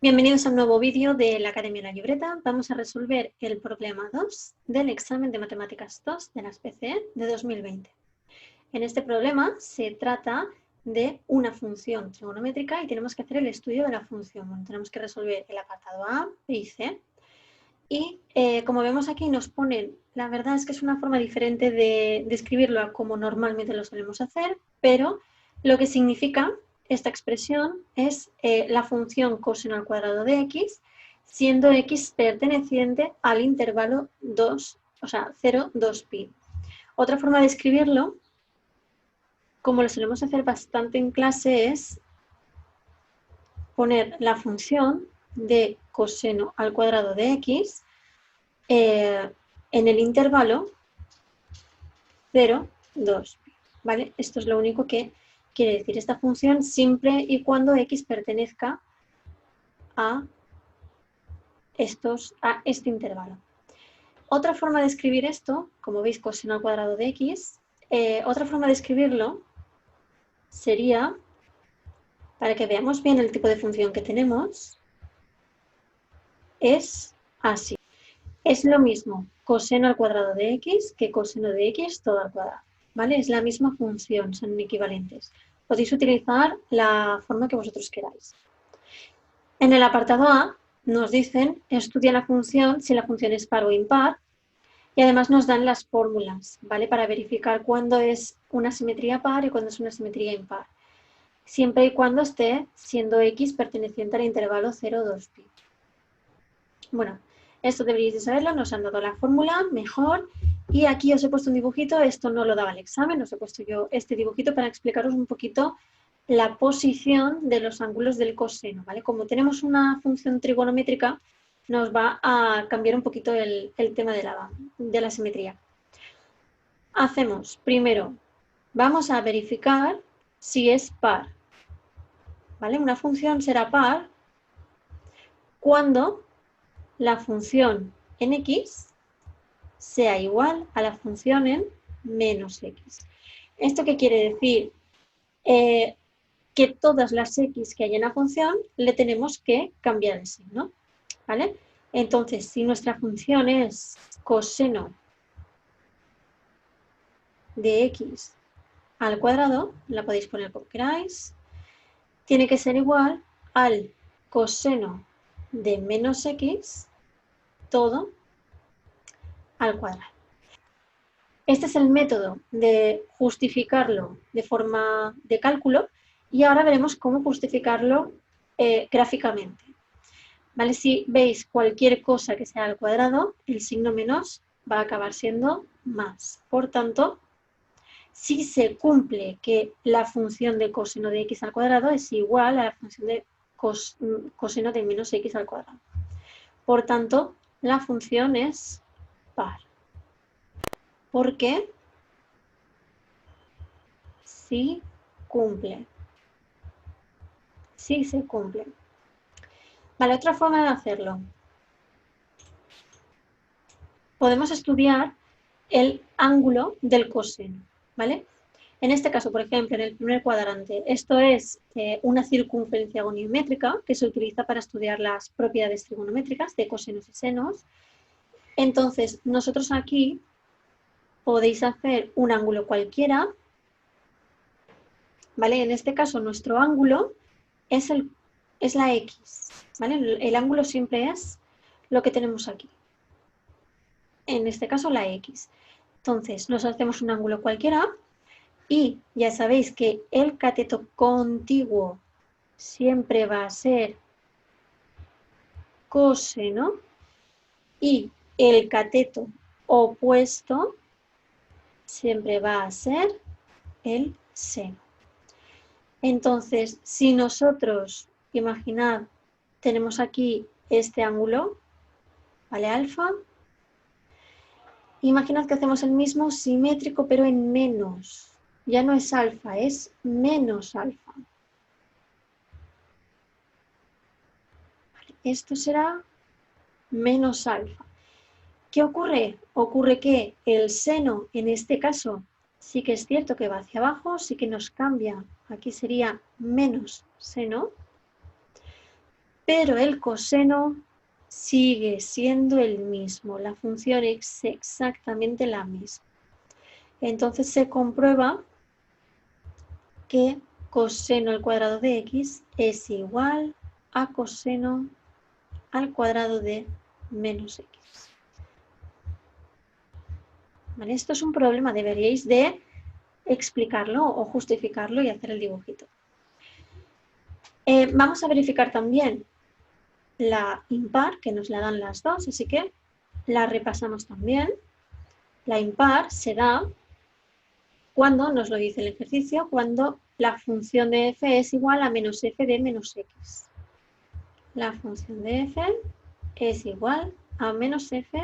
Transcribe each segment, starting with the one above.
Bienvenidos a un nuevo vídeo de la Academia de la Libreta. Vamos a resolver el problema 2 del examen de Matemáticas 2 de las PCE de 2020. En este problema se trata de una función trigonométrica y tenemos que hacer el estudio de la función. Bueno, tenemos que resolver el apartado A, B y C. Y como vemos aquí nos ponen, la verdad es que es una forma diferente de escribirlo a como normalmente lo solemos hacer, pero lo que significa esta expresión es la función coseno al cuadrado de x, siendo x perteneciente al intervalo 2, o sea, 0, 2pi. Otra forma de escribirlo, como lo solemos hacer bastante en clase, es poner la función de coseno al cuadrado de x en el intervalo 0, 2, ¿vale? Esto es lo único que quiere decir esta función siempre y cuando x pertenezca a este intervalo. Otra forma de escribir esto, como veis, coseno al cuadrado de x, otra forma de escribirlo sería, para que veamos bien el tipo de función que tenemos, es así. Es lo mismo coseno al cuadrado de x que coseno de x todo al cuadrado, ¿vale? Es la misma función, son equivalentes. Podéis utilizar la forma que vosotros queráis. En el apartado A nos dicen estudia la función si la función es par o impar y además nos dan las fórmulas, ¿vale? Para verificar cuándo es una simetría par y cuándo es una simetría impar. Siempre y cuando esté siendo x perteneciente al intervalo 0, 2pi. Bueno, esto deberíais de saberlo, nos han dado la fórmula, mejor. Y aquí os he puesto un dibujito, esto no lo daba el examen, os he puesto yo este dibujito para explicaros un poquito la posición de los ángulos del coseno, ¿vale? Como tenemos una función trigonométrica, nos va a cambiar un poquito el tema de la simetría. Hacemos, primero, vamos a verificar si es par, ¿vale? Una función será par cuando la función en x sea igual a la función en menos x. ¿Esto qué quiere decir? Que todas las x que hay en la función le tenemos que cambiar el signo, ¿vale? Entonces, si nuestra función es coseno de x al cuadrado, la podéis poner como queráis, tiene que ser igual al coseno de menos x todo al cuadrado. Este es el método de justificarlo de forma de cálculo y ahora veremos cómo justificarlo gráficamente. ¿Vale? Si veis cualquier cosa que sea al cuadrado, el signo menos va a acabar siendo más. Por tanto, si se cumple que la función de coseno de x al cuadrado es igual a la función de coseno de menos x al cuadrado. Por tanto, la función es par. ¿Por qué? Si cumple. Si se cumple. Vale, otra forma de hacerlo. Podemos estudiar el ángulo del coseno, ¿vale? En este caso, por ejemplo, en el primer cuadrante, esto es una circunferencia goniométrica que se utiliza para estudiar las propiedades trigonométricas de cosenos y senos. Entonces, nosotros aquí podéis hacer un ángulo cualquiera, ¿vale? En este caso, nuestro ángulo es la x, ¿vale? El ángulo siempre es lo que tenemos aquí. En este caso, la x. Entonces, nos hacemos un ángulo cualquiera y ya sabéis que el cateto contiguo siempre va a ser coseno y el cateto opuesto siempre va a ser el seno. Entonces, si nosotros, imaginad, tenemos aquí este ángulo, ¿vale? Alfa. Imaginad que hacemos el mismo simétrico, pero en menos. Ya no es alfa, es menos alfa. Esto será menos alfa. ¿Qué ocurre? Ocurre que el seno, en este caso, sí que es cierto que va hacia abajo, sí que nos cambia. Aquí sería menos seno. pero el coseno sigue siendo el mismo, la función es exactamente la misma. Entonces se comprueba que coseno al cuadrado de x es igual a coseno al cuadrado de menos x. ¿Vale? Esto es un problema, deberíais de explicarlo o justificarlo y hacer el dibujito. Vamos a verificar también la impar, que nos la dan las dos, así que la repasamos también. La impar se da cuando, nos lo dice el ejercicio, cuando la función de f es igual a menos f de menos x. La función de f es igual a menos f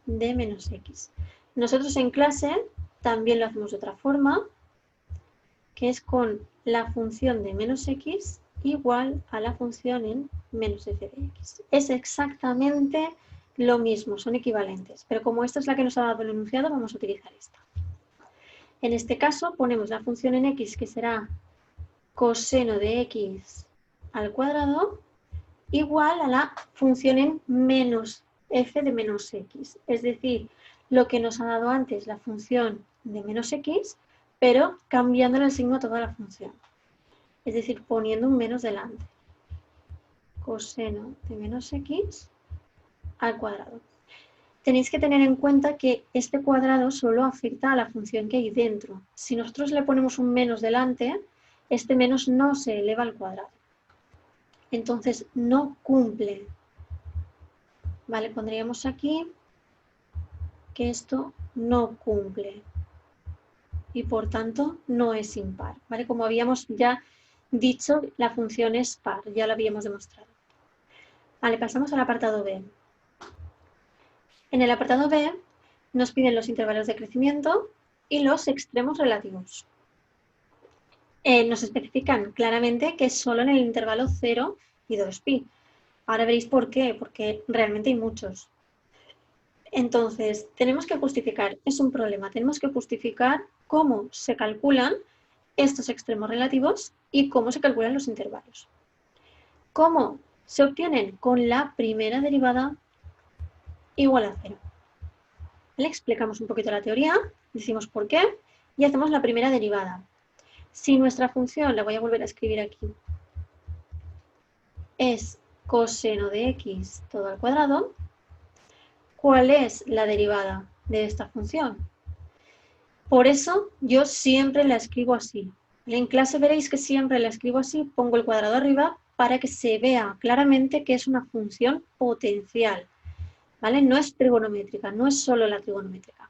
de menos x. Nosotros en clase también lo hacemos de otra forma, que es con la función de menos x igual a la función en menos f de x. Es exactamente lo mismo, son equivalentes, pero como esta es la que nos ha dado el enunciado, vamos a utilizar esta. En este caso ponemos la función en x, que será coseno de x al cuadrado, igual a la función en menos f de menos x. Es decir, lo que nos ha dado antes la función de menos x, pero cambiándole el signo a toda la función. Es decir, poniendo un menos delante. Coseno de menos x al cuadrado. Tenéis que tener en cuenta que este cuadrado solo afecta a la función que hay dentro. Si nosotros le ponemos un menos delante, este menos no se eleva al cuadrado. Entonces no cumple. Vale, pondríamos aquí que esto no cumple y por tanto no es impar. ¿Vale? Como habíamos ya dicho, la función es par, ya lo habíamos demostrado. Vale, pasamos al apartado B. En el apartado B nos piden los intervalos de crecimiento y los extremos relativos. Nos especifican claramente que es solo en el intervalo 0 y 2pi. Ahora veréis por qué, porque realmente hay muchos. Entonces, tenemos que justificar, es un problema, tenemos que justificar cómo se calculan estos extremos relativos y cómo se calculan los intervalos. ¿Cómo se obtienen? Con la primera derivada igual a 0. Le explicamos un poquito la teoría, decimos por qué y hacemos la primera derivada. Si nuestra función, la voy a volver a escribir aquí, es coseno de x todo al cuadrado, ¿cuál es la derivada de esta función? Por eso yo siempre la escribo así. En clase veréis que siempre la escribo así, pongo el cuadrado arriba para que se vea claramente que es una función potencial. ¿Vale? No es trigonométrica, no es solo la trigonométrica.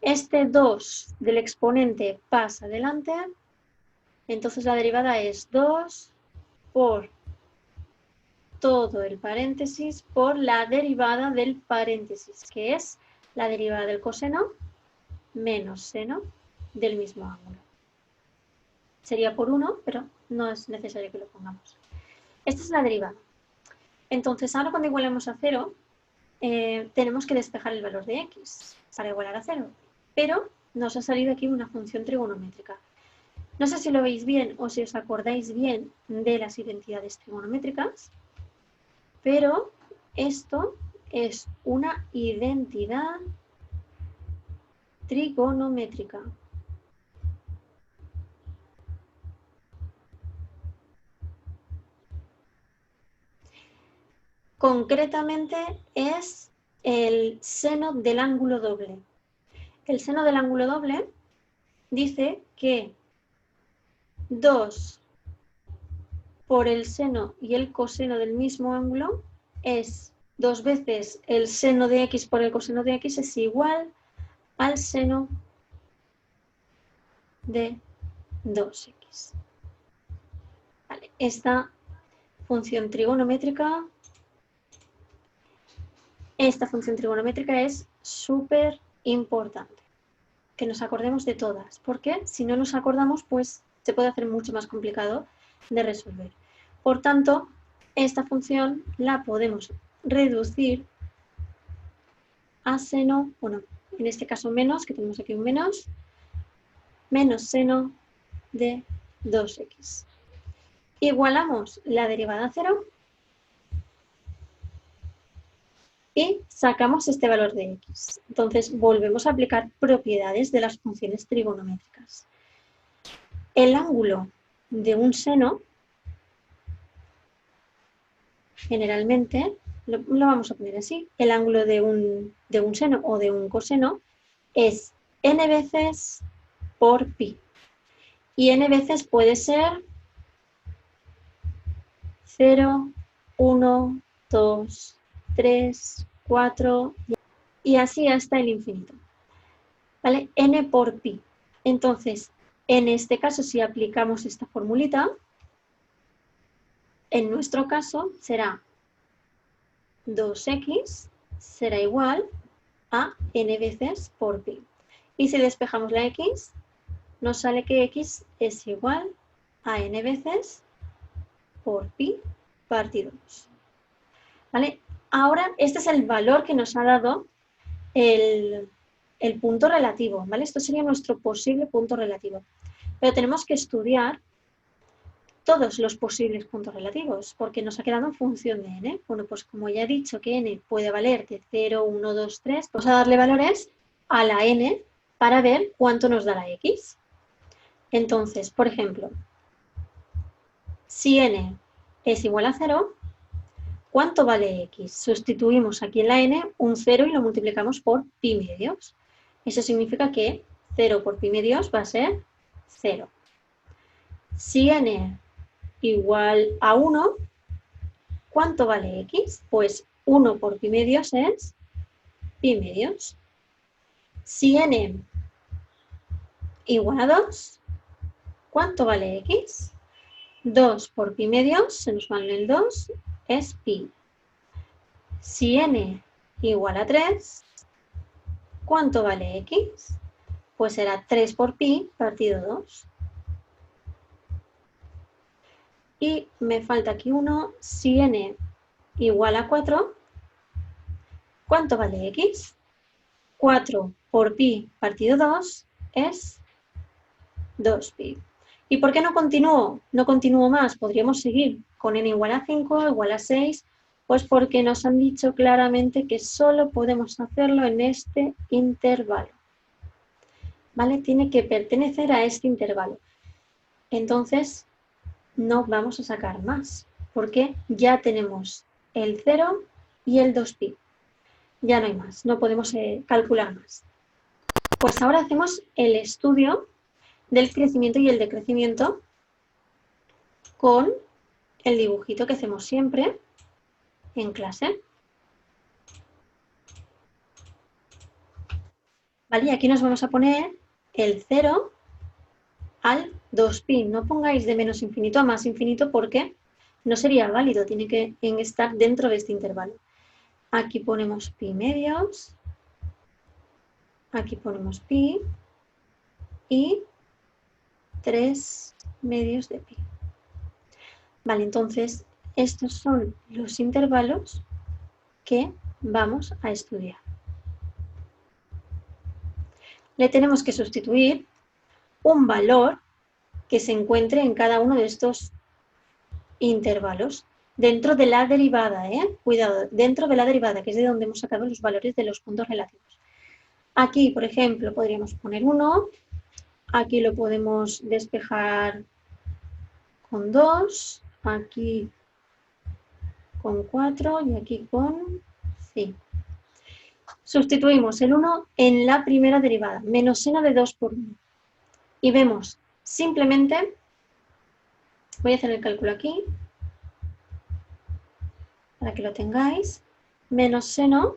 Este 2 del exponente pasa adelante, entonces la derivada es 2 por todo el paréntesis por la derivada del paréntesis, que es la derivada del coseno menos seno del mismo ángulo. Sería por 1, pero no es necesario que lo pongamos. Esta es la derivada. Entonces, ahora cuando igualemos a 0, tenemos que despejar el valor de x para igualar a 0. Pero nos ha salido aquí una función trigonométrica. No sé si lo veis bien o si os acordáis bien de las identidades trigonométricas, pero esto es una identidad trigonométrica. Concretamente es el seno del ángulo doble. El seno del ángulo doble dice que 2 por el seno y el coseno del mismo ángulo es 2 veces el seno de x por el coseno de x es igual al seno de 2x. Vale, esta función trigonométrica es súper importante, que nos acordemos de todas, porque si no nos acordamos, pues se puede hacer mucho más complicado de resolver. Por tanto, esta función la podemos reducir a seno, bueno, en este caso menos, que tenemos aquí un menos seno de 2x. Igualamos la derivada a 0 y sacamos este valor de x. Entonces volvemos a aplicar propiedades de las funciones trigonométricas. El ángulo de un seno, generalmente, lo vamos a poner así, el ángulo de un seno o de un coseno es n veces por pi. Y n veces puede ser 0, 1, 2, 3, 4 y así hasta el infinito. ¿Vale? N por pi. Entonces, en este caso, si aplicamos esta formulita, en nuestro caso será 2x será igual a n veces por pi. Y si despejamos la x, nos sale que x es igual a n veces por pi partido 2. ¿Vale? Ahora, este es el valor que nos ha dado el punto relativo, ¿vale? Esto sería nuestro posible punto relativo. Pero tenemos que estudiar todos los posibles puntos relativos, porque nos ha quedado en función de n. Bueno, pues como ya he dicho que n puede valer de 0, 1, 2, 3, vamos a darle valores a la n para ver cuánto nos da la x. Entonces, por ejemplo, si n es igual a 0, ¿cuánto vale x? Sustituimos aquí en la n un 0 y lo multiplicamos por pi medios. Eso significa que 0 por pi medios va a ser 0. Si n igual a 1, ¿cuánto vale x? Pues 1 por pi medios es pi medios. Si n igual a 2, ¿cuánto vale x? 2 por pi medios, se nos va el 2, es pi. Si n igual a 3, ¿cuánto vale x? Pues será 3 por pi partido 2. Y me falta aquí uno, si n igual a 4, ¿cuánto vale x? 4 por pi partido 2 es 2pi. ¿Y por qué no continúo? No continúo más, podríamos seguir con n igual a 5, igual a 6, pues porque nos han dicho claramente que solo podemos hacerlo en este intervalo. ¿Vale? Tiene que pertenecer a este intervalo. Entonces, no vamos a sacar más, porque ya tenemos el 0 y el 2pi. Ya no hay más, no podemos calcular más. Pues ahora hacemos el estudio del crecimiento y el decrecimiento con el dibujito que hacemos siempre en clase. Vale, y aquí nos vamos a poner el 0 al 2pi. No pongáis de menos infinito a más infinito porque no sería válido, tiene que estar dentro de este intervalo. Aquí ponemos pi medios, aquí ponemos pi y 3 medios de pi. Vale, entonces estos son los intervalos que vamos a estudiar. Le tenemos que sustituir un valor que se encuentre en cada uno de estos intervalos dentro de la derivada, cuidado, dentro de la derivada, que es de donde hemos sacado los valores de los puntos relativos. Aquí, por ejemplo, podríamos poner 1, aquí lo podemos despejar con 2, aquí con 4 y aquí con 5. Sustituimos el 1 en la primera derivada, menos seno de 2 por 1. Y vemos simplemente, voy a hacer el cálculo aquí, para que lo tengáis, menos seno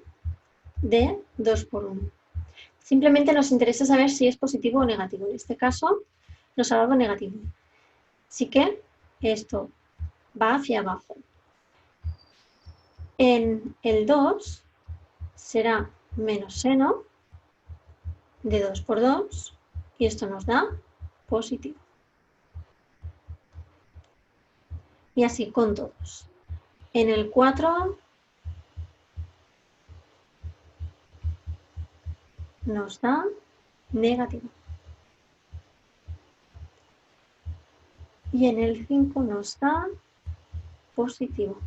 de 2 por 1. Simplemente nos interesa saber si es positivo o negativo. En este caso nos ha dado negativo. Así que esto va hacia abajo. En el 2 será menos seno de 2 por 2 y esto nos da positivo. Y así con todos. En el 4 nos da negativo. Y en el 5 nos da positivo.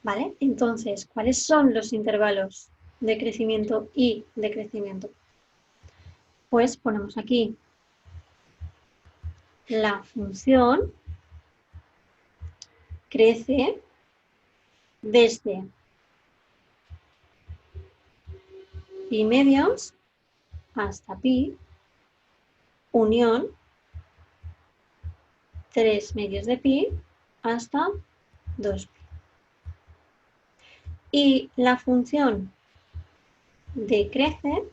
¿Vale? Entonces, ¿cuáles son los intervalos de crecimiento y decrecimiento? Pues ponemos aquí la función crece desde pi medios hasta pi unión 3 medios de pi hasta 2pi. Y la función decrece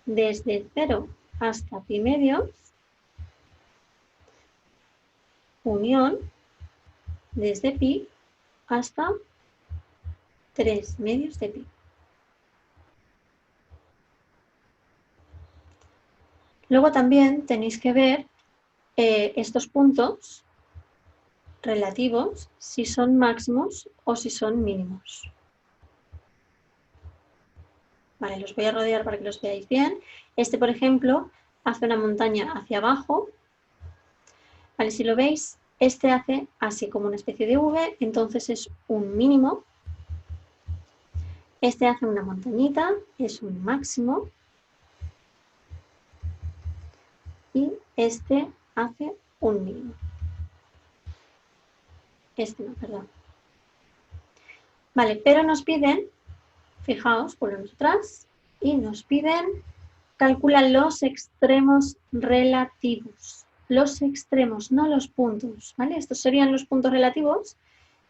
desde 0 hasta pi medios unión desde pi hasta 3 medios de pi. Luego también tenéis que ver estos puntos relativos, si son máximos o si son mínimos. Vale, los voy a rodear para que los veáis bien. Este, por ejemplo, hace una montaña hacia abajo. Vale, si lo veis, este hace así como una especie de V, entonces es un mínimo. Este hace una montañita, es un máximo. Y este hace un mínimo. Este no, perdón. Vale, pero nos piden, fijaos, volvemos atrás, y nos piden, calcular los extremos relativos. Los extremos, no los puntos, ¿vale? Estos serían los puntos relativos.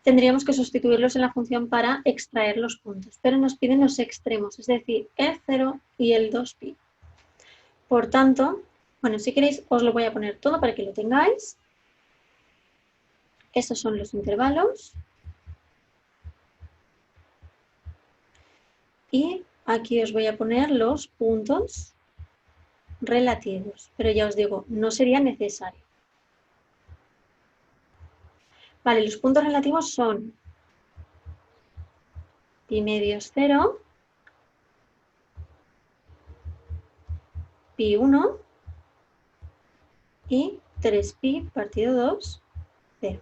Tendríamos que sustituirlos en la función para extraer los puntos, pero nos piden los extremos, es decir, el 0 y el 2pi. Por tanto, bueno, si queréis os lo voy a poner todo para que lo tengáis. Estos son los intervalos. Y aquí os voy a poner los puntos relativos, pero ya os digo, no sería necesario. Vale, los puntos relativos son pi medios 0, pi 1 y 3pi partido 2, 0.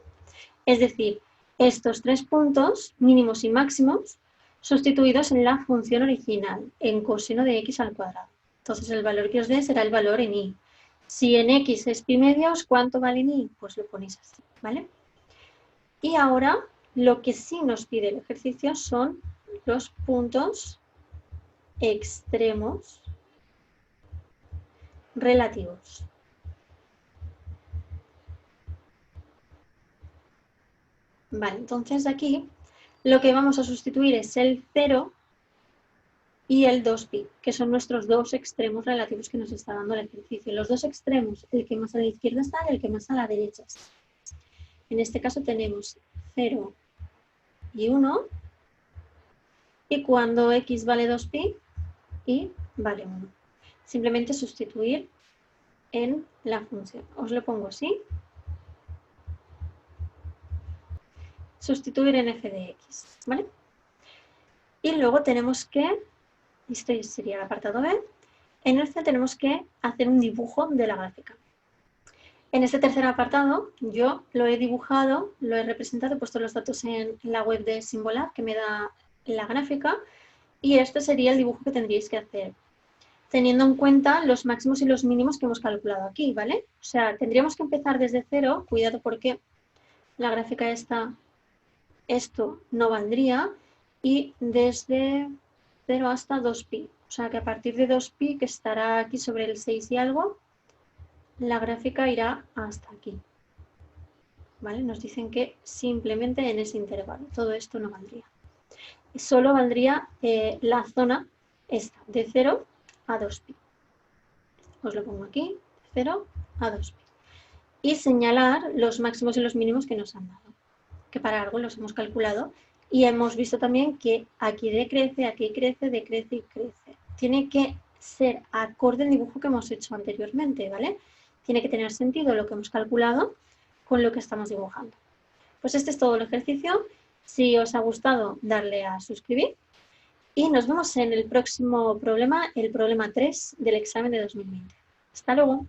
Es decir, estos tres puntos, mínimos y máximos, sustituidos en la función original, en coseno de x al cuadrado. Entonces el valor que os dé será el valor en y. Si en x es pi medios, ¿cuánto vale en y? Pues lo ponéis así, ¿vale? Y ahora lo que sí nos pide el ejercicio son los puntos extremos relativos. Vale, entonces aquí lo que vamos a sustituir es el 0 y el 2pi, que son nuestros dos extremos relativos que nos está dando el ejercicio. Los dos extremos, el que más a la izquierda está y el que más a la derecha está. En este caso tenemos 0 y 1, y cuando x vale 2pi, y vale 1. Simplemente sustituir en la función. Os lo pongo así. Sustituir en f de x, ¿vale? Y luego tenemos que, este sería el apartado B, en este tenemos que hacer un dibujo de la gráfica. En este tercer apartado yo lo he dibujado, lo he representado, he puesto los datos en la web de Symbolab que me da la gráfica, y este sería el dibujo que tendríais que hacer, teniendo en cuenta los máximos y los mínimos que hemos calculado aquí, ¿vale? O sea, tendríamos que empezar desde 0, cuidado porque la gráfica esta, esto no valdría, y desde 0 hasta 2pi, o sea que a partir de 2pi, que estará aquí sobre el 6 y algo, la gráfica irá hasta aquí, ¿vale? Nos dicen que simplemente en ese intervalo, todo esto no valdría. Solo valdría la zona esta, de 0 a 2pi. Os lo pongo aquí, de 0 a 2pi. Y señalar los máximos y los mínimos que nos han dado, que para algo los hemos calculado. Y hemos visto también que aquí decrece, aquí crece, decrece y crece. Tiene que ser acorde al dibujo que hemos hecho anteriormente, ¿vale? Tiene que tener sentido lo que hemos calculado con lo que estamos dibujando. Pues este es todo el ejercicio. Si os ha gustado, darle a suscribir. Y nos vemos en el próximo problema, el problema 3 del examen de 2020. Hasta luego.